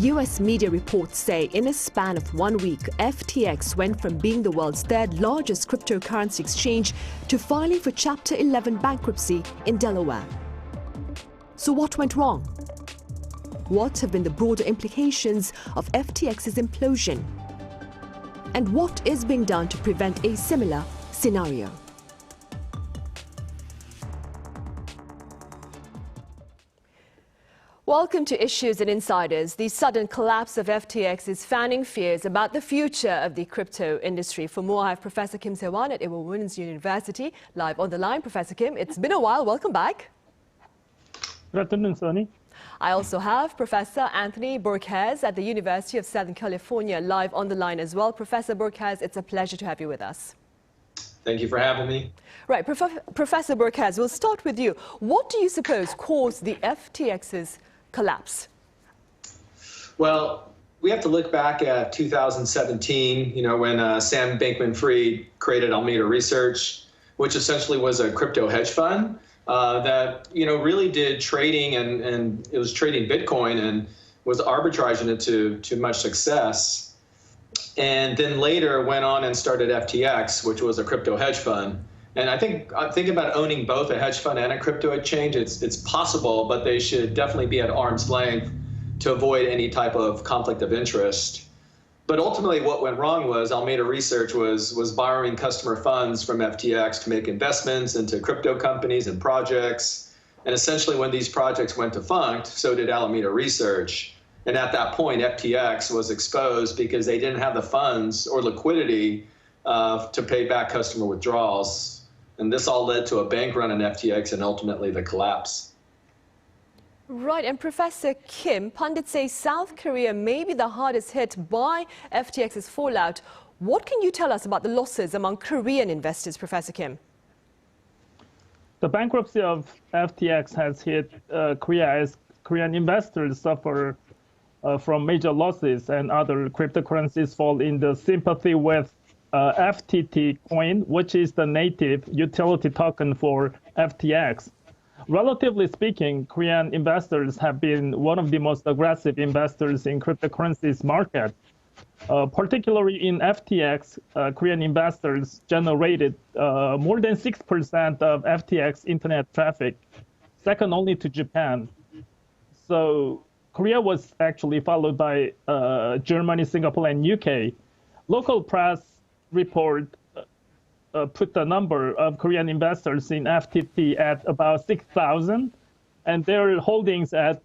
US media reports say in a span of 1 week, FTX went from being the world's third largest cryptocurrency exchange to filing for Chapter 11 bankruptcy in Delaware. So what went wrong? What have been the broader implications of FTX's implosion? And what is being done to prevent a similar scenario? Welcome to Issues and Insiders. The sudden collapse of FTX is fanning fears about the future of the crypto industry. For more, I have Professor Kim Sei-wan at Ewha Womans University live on the line. Professor Kim, it's been a while. Welcome back. Good afternoon, Sonny. I also have Professor Anthony BORQUEZ at the University of Southern California live on the line as well. Professor BORQUEZ, it's a pleasure to have you with us. Thank you for having me. Right, Professor BORQUEZ, we'll start with you. What do you suppose caused the FTX's collapse? Well, we have to look back at 2017, when Sam Bankman-Fried created Alameda Research, which essentially was a crypto hedge fund that, really did trading and it was trading Bitcoin and was arbitraging it to much success. And then later went on and started FTX, which was a crypto hedge fund. And I think about owning both a hedge fund and a crypto exchange. It's possible, but they should definitely be at arm's length to avoid any type of conflict of interest. But ultimately, what went wrong was Alameda Research was borrowing customer funds from FTX to make investments into crypto companies and projects. And essentially, when these projects went defunct, so did Alameda Research. And at that point, FTX was exposed because they didn't have the funds or liquidity to pay back customer withdrawals. And this all led to a bank run on FTX and ultimately the collapse. Right, and Professor Kim, pundits say South Korea may be the hardest hit by FTX's fallout. What can you tell us about the losses among Korean investors, Professor Kim? The bankruptcy of FTX has hit Korea as Korean investors suffer from major losses and other cryptocurrencies fall in the sympathy with FTT coin, which is the native utility token for FTX. Relatively speaking, Korean investors have been one of the most aggressive investors in cryptocurrencies market. Particularly in FTX, Korean investors generated more than 6% of FTX internet traffic, second only to Japan. So Korea was actually followed by Germany, Singapore, and UK. Local press report put the number of Korean investors in FTT at about 6,000, and their holdings at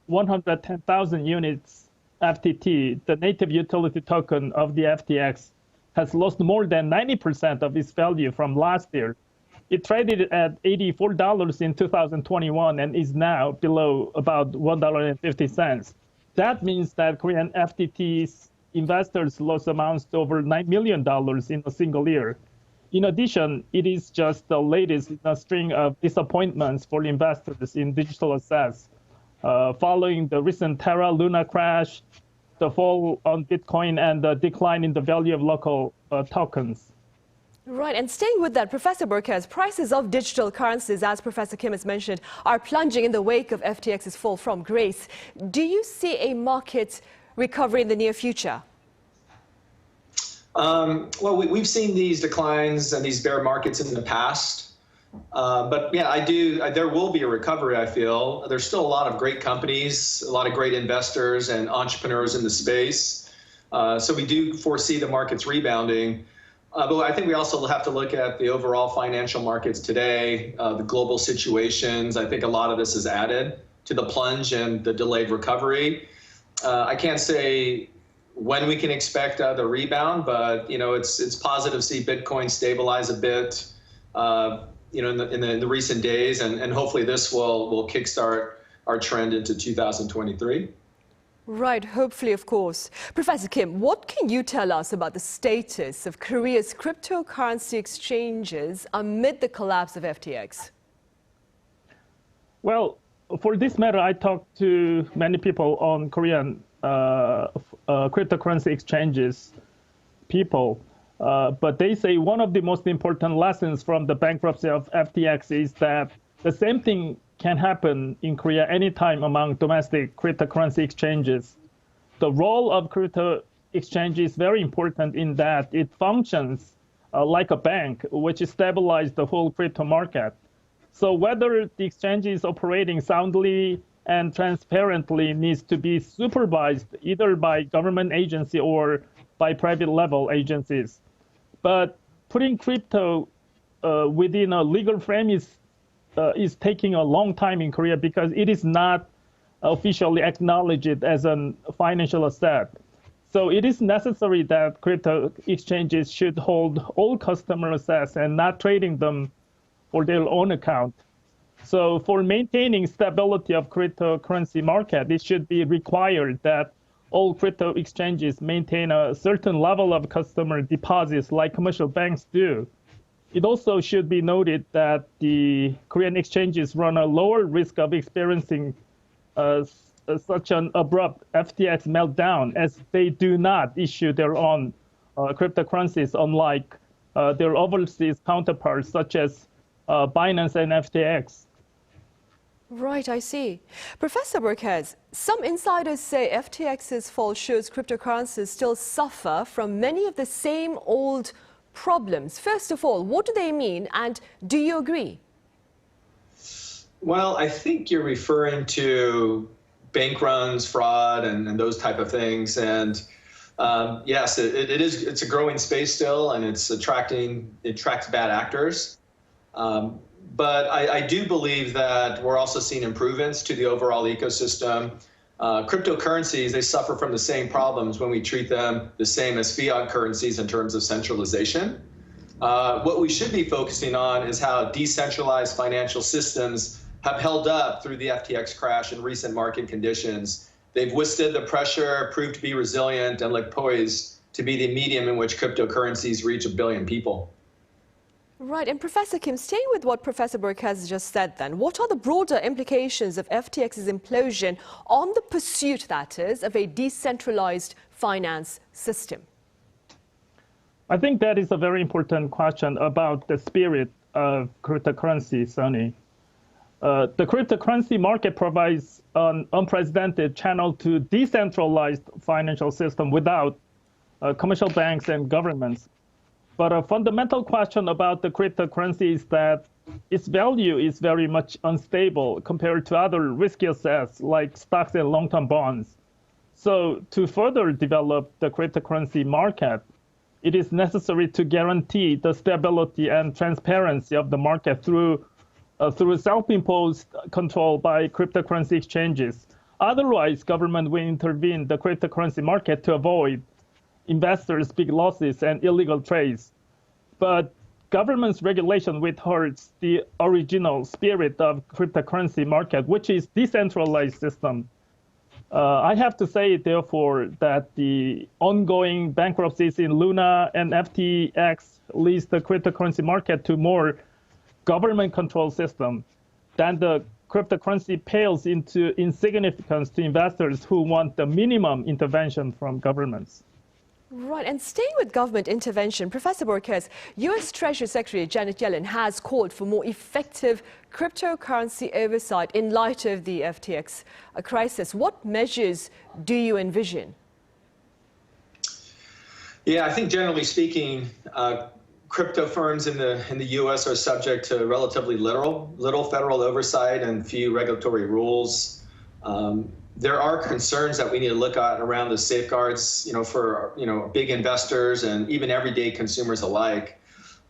110,000 units. FTT, the native utility token of the FTX, has lost more than 90% of its value from last year. It traded at $84 in 2021 and is now below about $1.50. That means that Korean FTT's investors lost amounts to over $9 million in a single year. In addition, it is just the latest in a string of disappointments for investors in digital assets. Following the recent Terra Luna crash, the fall on Bitcoin, and the decline in the value of local tokens. Right, and staying with that, Professor BORQUEZ, prices of digital currencies, as Professor Kim has mentioned, are plunging in the wake of FTX's fall from grace. Do you see a market recovery in the near future? Well, we've seen these declines and these bear markets in the past. But yeah, there will be a recovery, I feel. There's still a lot of great companies, a lot of great investors and entrepreneurs in the space. So we do foresee the markets rebounding. But I think we also have to look at the overall financial markets today, the global situations. I think a lot of this is added to the plunge and the delayed recovery. I can't say when we can expect the rebound, but it's positive to see Bitcoin stabilize a bit, in the recent days, and hopefully this will kickstart our trend into 2023. Right, hopefully, of course. Professor Kim, what can you tell us about the status of Korea's cryptocurrency exchanges amid the collapse of FTX? Well, for this matter, I talked to many people on Korean cryptocurrency exchanges, but they say one of the most important lessons from the bankruptcy of FTX is that the same thing can happen in Korea anytime among domestic cryptocurrency exchanges. The role of crypto exchange is very important in that it functions like a bank, which stabilizes the whole crypto market. So whether the exchange is operating soundly and transparently needs to be supervised either by government agency or by private level agencies. But putting crypto within a legal frame is taking a long time in Korea because it is not officially acknowledged as a financial asset. So it is necessary that crypto exchanges should hold all customer assets and not trading them for their own account. So for maintaining stability of cryptocurrency market, it should be required that all crypto exchanges maintain a certain level of customer deposits like commercial banks do. It also should be noted that the Korean exchanges run a lower risk of experiencing such an abrupt FTX meltdown as they do not issue their own cryptocurrencies, unlike their overseas counterparts such as Binance and FTX. Right, I see. Professor BORQUEZ, some insiders say FTX's fall shows cryptocurrencies still suffer from many of the same old problems. First of all, what do they mean, and do you agree? Well, I think you're referring to bank runs, fraud, and those type of things. And yes, it's a growing space still, and it attracts bad actors. But I do believe that we're also seeing improvements to the overall ecosystem. Cryptocurrencies, they suffer from the same problems when we treat them the same as fiat currencies in terms of centralization. What we should be focusing on is how decentralized financial systems have held up through the FTX crash and recent market conditions. They've withstood the pressure, proved to be resilient, and look poised to be the medium in which cryptocurrencies reach 1 billion people. Right, and Professor Kim, staying with what Professor BORQUEZ just said then, what are the broader implications of FTX's implosion on the pursuit, that is, of a decentralized finance system? I think that is a very important question about the spirit of cryptocurrency, Sunny. The cryptocurrency market provides an unprecedented channel to decentralized financial system without commercial banks and governments. But a fundamental question about the cryptocurrency is that its value is very much unstable compared to other risky assets like stocks and long-term bonds. So to further develop the cryptocurrency market, it is necessary to guarantee the stability and transparency of the market through self-imposed control by cryptocurrency exchanges. Otherwise, government will intervene the cryptocurrency market to avoid investors' big losses and illegal trades. But government's regulation which hurts the original spirit of cryptocurrency market, which is decentralized system. I have to say, therefore, that the ongoing bankruptcies in Luna and FTX leads the cryptocurrency market to more government control system. Then the cryptocurrency pales into insignificance to investors who want the minimum intervention from governments. Right, and staying with government intervention, Professor BORQUEZ, U.S. Treasury Secretary Janet Yellen has called for more effective cryptocurrency oversight in light of the FTX crisis. What measures do you envision? Yeah, I think generally speaking, crypto firms in the U.S. are subject to relatively little federal oversight and few regulatory rules. There are concerns that we need to look at around the safeguards, for big investors and even everyday consumers alike.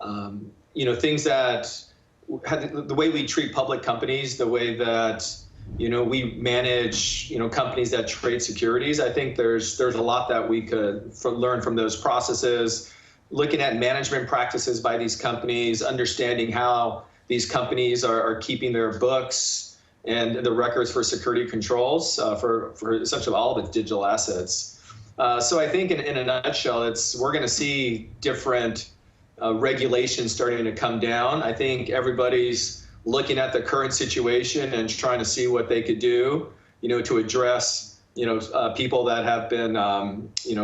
Things that the way we treat public companies, the way that we manage companies that trade securities. I think there's a lot that we could learn from those processes. Looking at management practices by these companies, understanding how these companies are keeping their books and the records for security controls for essentially all of its digital assets. So I think in a nutshell, we're going to see different regulations starting to come down. I think everybody's looking at the current situation and trying to see what they could do, to address, people that have been,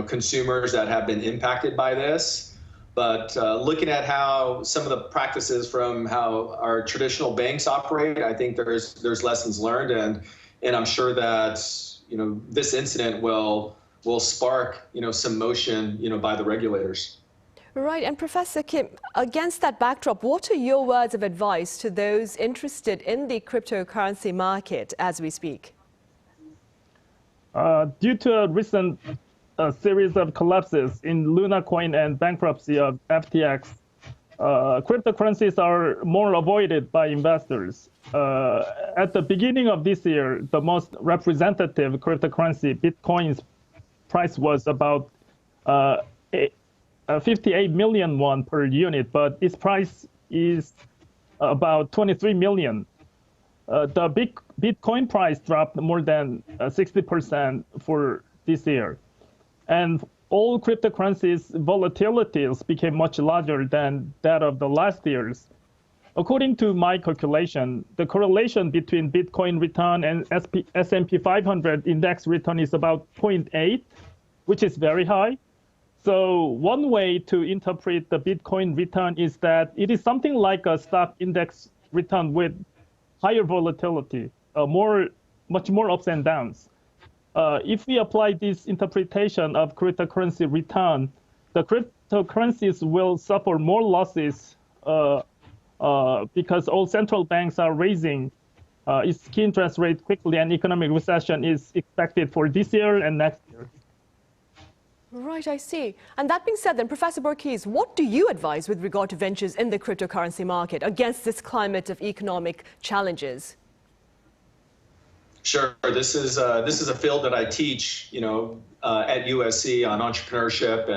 consumers that have been impacted by this. But looking at how some of the practices from how our traditional banks operate, I think there's lessons learned, and I'm sure that this incident will spark some motion by the regulators. Right, and Professor Kim, against that backdrop, what are your words of advice to those interested in the cryptocurrency market as we speak? Due to a recent series of collapses in Luna Coin and bankruptcy of FTX, cryptocurrencies are more avoided by investors. At the beginning of this year, the most representative cryptocurrency, Bitcoin's price was about 58 million won per unit, but its price is about 23 million. The Bitcoin price dropped more than 60% for this year. And all cryptocurrencies' volatilities became much larger than that of the last years. According to my calculation, the correlation between Bitcoin return and S&P 500 index return is about 0.8, which is very high. So one way to interpret the Bitcoin return is that it is something like a stock index return with higher volatility, much more ups and downs. If we apply this interpretation of cryptocurrency return, the cryptocurrencies will suffer more losses because all central banks are raising its key interest rate quickly, and economic recession is expected for this year and next year. Right, I see. And that being said, then, Professor BORQUEZ, what do you advise with regard to ventures in the cryptocurrency market against this climate of economic challenges? Sure. This is a field that I teach, at USC on entrepreneurship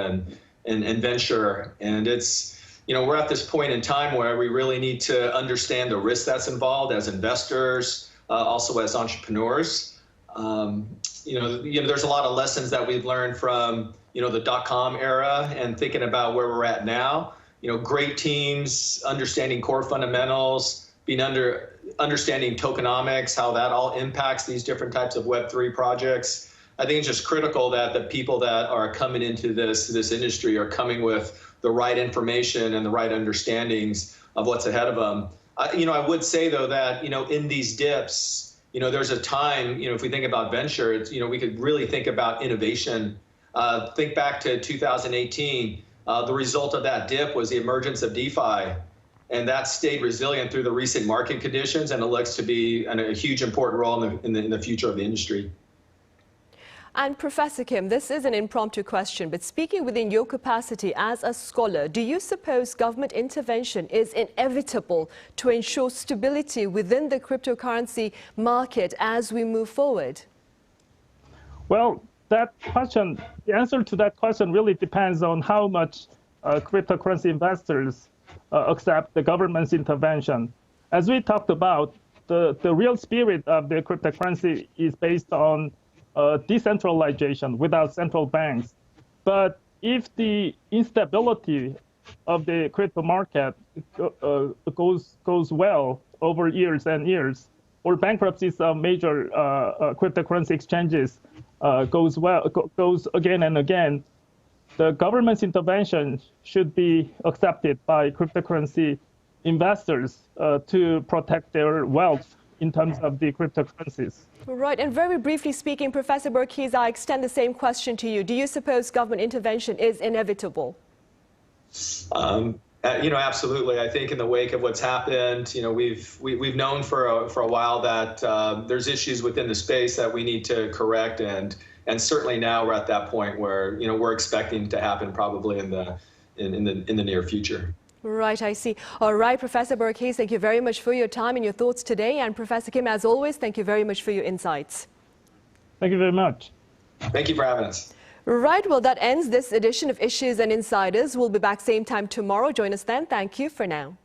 and venture, and it's, we're at this point in time where we really need to understand the risk that's involved as investors, also as entrepreneurs. There's a lot of lessons that we've learned from, the .com era and thinking about where we're at now. Great teams, understanding core fundamentals, understanding tokenomics, how that all impacts these different types of Web3 projects. I think it's just critical that the people that are coming into this industry are coming with the right information and the right understandings of what's ahead of them. I would say, though, that, in these dips, there's a time, if we think about venture, it's, we could really think about innovation. Think back to 2018. The result of that dip was the emergence of DeFi, and that stayed resilient through the recent market conditions, and it looks to be a huge important role in the future of the industry. And Professor Kim, this is an impromptu question, but speaking within your capacity as a scholar, do you suppose government intervention is inevitable to ensure stability within the cryptocurrency market as we move forward? Well, the answer to that question really depends on how much cryptocurrency investors accept the government's intervention. As we talked about, the real spirit of the cryptocurrency is based on decentralization without central banks. But if the instability of the crypto market goes well over years and years, or bankruptcies of major cryptocurrency exchanges goes again and again, the government's intervention should be accepted by cryptocurrency investors to protect their wealth in terms of the cryptocurrencies. Right, and very briefly speaking, Professor BORQUEZ, I extend the same question to you. Do you suppose government intervention is inevitable? Absolutely. I think in the wake of what's happened, we've known for a while that there's issues within the space that we need to correct, and certainly now we're at that point where we're expecting to happen probably in the near future. Right, I see. All right, Professor BORQUEZ, thank you very much for your time and your thoughts today. And Professor Kim, as always, thank you very much for your insights. Thank you very much. Thank you for having us. Right, well, that ends this edition of Issues and Insiders. We'll be back same time tomorrow. Join us then. Thank you for now.